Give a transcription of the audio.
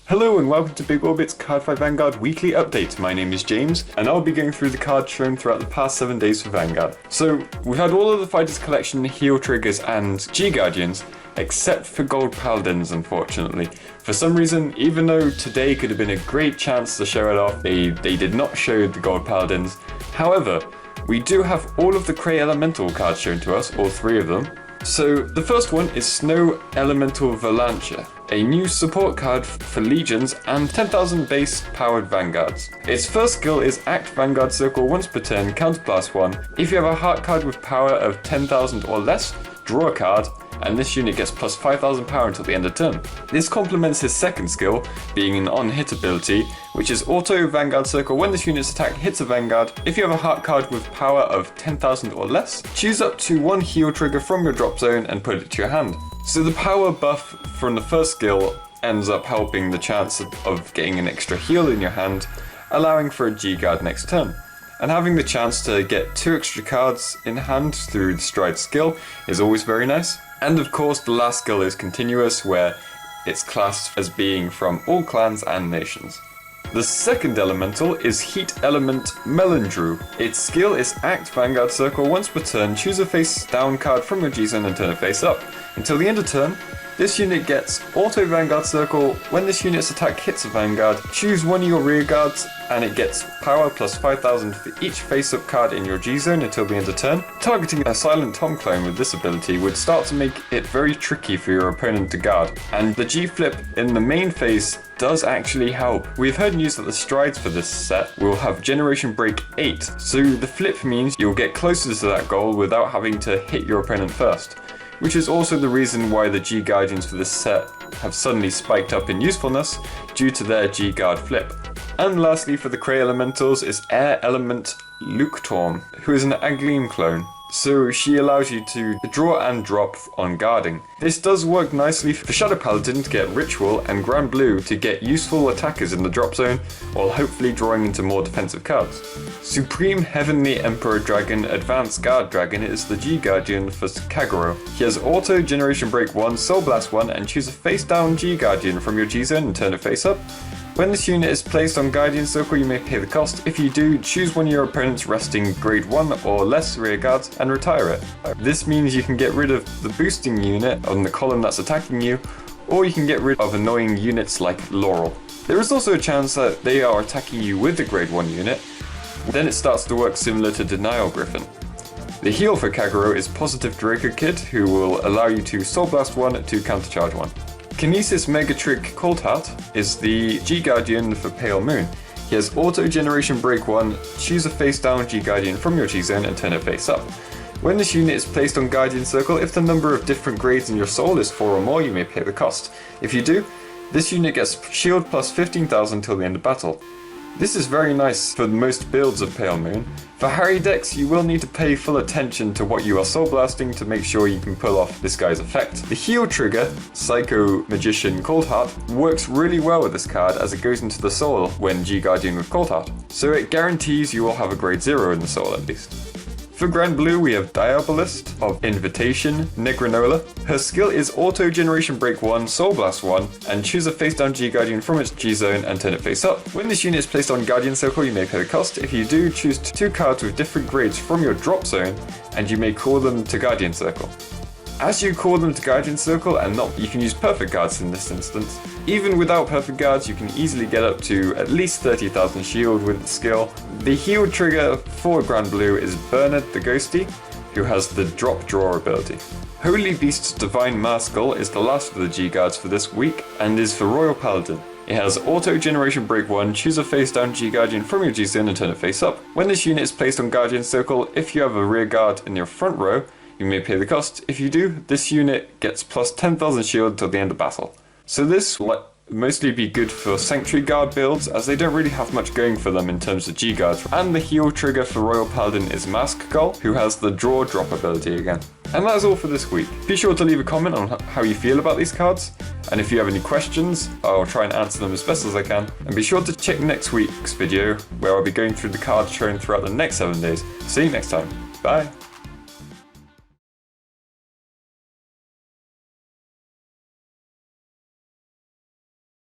Hello and welcome to Big Orbit's Cardfight Vanguard weekly update. My name is James and I'll be going through the cards shown throughout the past 7 days for Vanguard. So we've had all of the Fighters Collection, Heal Triggers and G-Guardians except for Gold Paladins, unfortunately. For some reason, even though today could have been a great chance to show it off, they did not show the Gold Paladins. However, we do have all of the Cray Elemental cards shown to us, all 3 of them. So the first one is Snow Elemental Valentina, a new support card for legions and 10,000 base powered vanguards. Its first skill is Act Vanguard Circle once per turn, counterblast 1. If you have a heart card with power of 10,000 or less, draw a card, and this unit gets plus 5,000 power until the end of turn. This complements his second skill, being an on-hit ability, which is Auto Vanguard Circle. When this unit's attack hits a Vanguard, if you have a heart card with power of 10,000 or less, choose up to 1 heal trigger from your drop zone and put it to your hand. So the power buff from the first skill ends up helping the chance of getting an extra heal in your hand, allowing for a G-Guard next turn. And having the chance to get 2 extra cards in hand through the Stride skill is always very nice. And of course the last skill is Continuous, where it's classed as being from all clans and nations. The second elemental is Heat Element Melon. Its skill is Act Vanguard Circle once per turn, choose a face down card from your G-Zone and turn it face up. Until the end of turn, this unit gets Auto Vanguard Circle. When this unit's attack hits a Vanguard, choose one of your rear guards and it gets power plus 5,000 for each face-up card in your G-Zone until the end of turn. Targeting a Silent Tom clone with this ability would start to make it very tricky for your opponent to guard, and the G-Flip in the main phase does actually help. We've heard news that the strides for this set will have Generation Break 8, so the flip means you'll get closer to that goal without having to hit your opponent first, which is also the reason why the G-Guardians for this set have suddenly spiked up in usefulness due to their G-Guard flip. And lastly for the Cray Elementals is Air Element Luctorm, who is an Agleam clone. So she allows you to draw and drop on guarding. This does work nicely for Shadow Paladin to get Ritual and Grand Blue to get useful attackers in the drop zone, while hopefully drawing into more defensive cards. Supreme Heavenly Emperor Dragon Advanced Guard Dragon is the G-Guardian for Kagero. He has Auto Generation Break 1, Soul Blast 1 and choose a face down G-Guardian from your G-Zone and turn it face up. When this unit is placed on Guardian Circle, you may pay the cost. If you do, choose one of your opponent's resting grade 1 or less rear guards and retire it. This means you can get rid of the boosting unit on the column that's attacking you, or you can get rid of annoying units like Laurel. There is also a chance that they are attacking you with the grade 1 unit, then it starts to work similar to Denial Griffin. The heal for Kagero is Positive Draco Kid, who will allow you to Soul Blast 1 to countercharge 1. Kinesis Megatrick Cold Heart is the G-Guardian for Pale Moon. He has Auto Generation Break 1, choose a face down G-Guardian from your G-Zone and turn it face up. When this unit is placed on Guardian Circle, if the number of different grades in your soul is 4 or more, you may pay the cost. If you do, this unit gets shield plus 15,000 till the end of battle. This is very nice for most builds of Pale Moon. For Harry decks, you will need to pay full attention to what you are soul blasting to make sure you can pull off this guy's effect. The heal trigger, Psycho Magician Cold Heart, works really well with this card as it goes into the soul when G-Guardian with Cold Heart, so it guarantees you will have a grade 0 in the soul at least. For Grand Blue, we have Diabolist of Invitation, Negranola. Her skill is Auto Generation Break 1, Soul Blast 1, and choose a face down G-Guardian from its G-Zone and turn it face up. When this unit is placed on Guardian Circle, you may pay the cost. If you do, choose 2 cards with different grades from your drop zone, and you may call them to Guardian Circle. As you call them to Guardian Circle, you can use perfect guards in this instance. Even without perfect guards, you can easily get up to at least 30,000 shield with the skill. The heal trigger for Grand Blue is Bernard the Ghosty, who has the drop draw ability. Holy Beast's Divine Maskell is the last of the G-Guards for this week, and is for Royal Paladin. It has Auto Generation Break 1, choose a face down G-Guardian from your G-Zone and turn it face up. When this unit is placed on Guardian Circle, if you have a rear guard in your front row, you may pay the cost. If you do, this unit gets plus 10,000 shield till the end of battle. So this will mostly be good for Sanctuary Guard builds, as they don't really have much going for them in terms of G-Guards. And the heal trigger for Royal Paladin is Mask Gull, who has the draw drop ability again. And that is all for this week. Be sure to leave a comment on how you feel about these cards, and if you have any questions, I'll try and answer them as best as I can. And be sure to check next week's video, where I'll be going through the cards shown throughout the next 7 days. See you next time. Bye!